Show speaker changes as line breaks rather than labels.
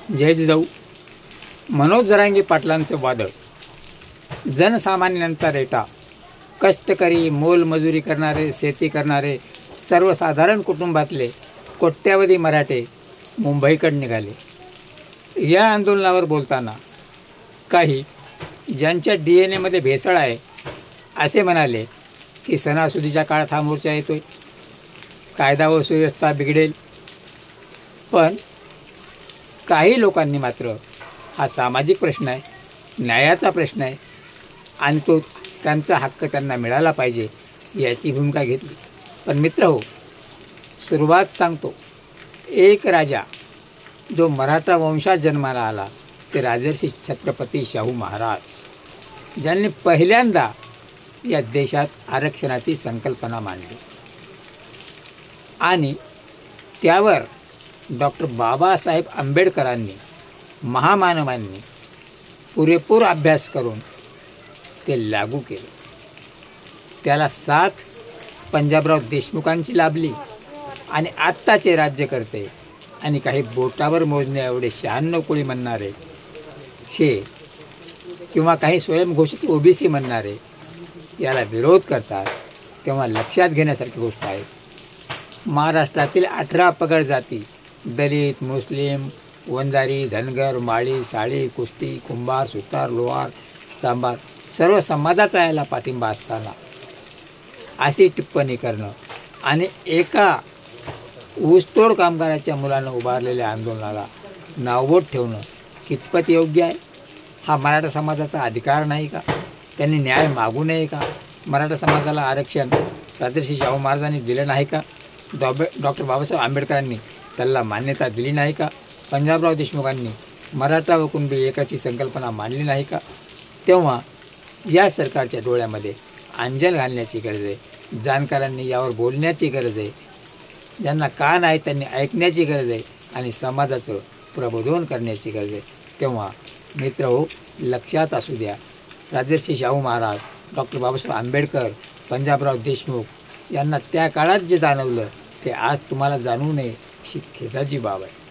जय जिजाऊ. मनोज जरांगे पाटलांचं वादळ, जनसामान्यांचा रेटा, कष्टकरी, मोलमजुरी करणारे, शेती करणारे, सर्वसाधारण कुटुंबातले कोट्यावधी मराठे मुंबईकडे निघाले. या आंदोलनावर बोलताना काही ज्यांच्या DNA मध्ये भेसळ आहे असे म्हणाले की सणासुदीच्या काळात हा मोर्चा येतोय, कायदा व सुव्यवस्था बिघडेल. पण काही लोकांनी मात्र हा सामाजिक प्रश्न आहे, न्यायाचा प्रश्न आहे आणि तो त्यांचा हक्क त्यांना मिळाला पाहिजे याची भूमिका घेतली. पण मित्रहो, सुरुवात सांगतो. एक राजा जो मराठा वंशात जन्माला आला ते राजर्षी छत्रपती शाहू महाराज, ज्यांनी पहिल्यांदा या देशात आरक्षणाची संकल्पना मांडली आणि त्यावर डॉक्टर बाबासाहेब आंबेडकरांनी, महामानवांनी पुरेपूर अभ्यास करून ते लागू केले. त्याला साथ पंजाबराव देशमुखांची लाभली आणि आत्ताचे राज्यकर्ते आणि काही बोटावर मोजण्या एवढे 96 कोळी म्हणणारे शे किंवा काही स्वयंघोषित OBC म्हणणारे याला विरोध करतात, तेव्हा लक्षात घेण्यासारखी गोष्ट आहे. महाराष्ट्रातील 18 पगड जाती, दलित, मुस्लिम, वंजारी, धनगर, माळी, साळी, कुस्ती, कुंभार, सुतार, लोहार, चांभार सर्व समाजाचा याला पाठिंबा असताना अशी टिप्पणी करणं आणि एका ऊसतोड कामगाराच्या मुलानं उभारलेल्या आंदोलनाला नावबोट ठेवणं कितपत योग्य आहे? हा मराठा समाजाचा अधिकार नाही का? त्यांनी न्याय मागू नये का? मराठा समाजाला आरक्षण राजर्षी शाहू महाराजांनी दिलं नाही का? डॉक्टर बाबासाहेब आंबेडकरांनी त्याला मान्यता दिली नाही का? पंजाबराव देशमुखांनी मराठा व कुणबी एकाची संकल्पना मांडली नाही का? तेव्हा या सरकारच्या डोळ्यामध्ये अंजन घालण्याची गरज आहे. जाणकारांनी यावर बोलण्याची गरज आहे. ज्यांना कान आहे त्यांनी ऐकण्याची गरज आहे आणि समाजाचं प्रबोधन करण्याची गरज आहे. तेव्हा मित्रहो, लक्षात असू द्या, राजर्षी शाहू महाराज, डॉक्टर बाबासाहेब आंबेडकर, पंजाबराव देशमुख यांना त्या काळात जे जाणवलं ते आज तुम्हाला जाणवू नये, अशी खेदाची बाब आहे.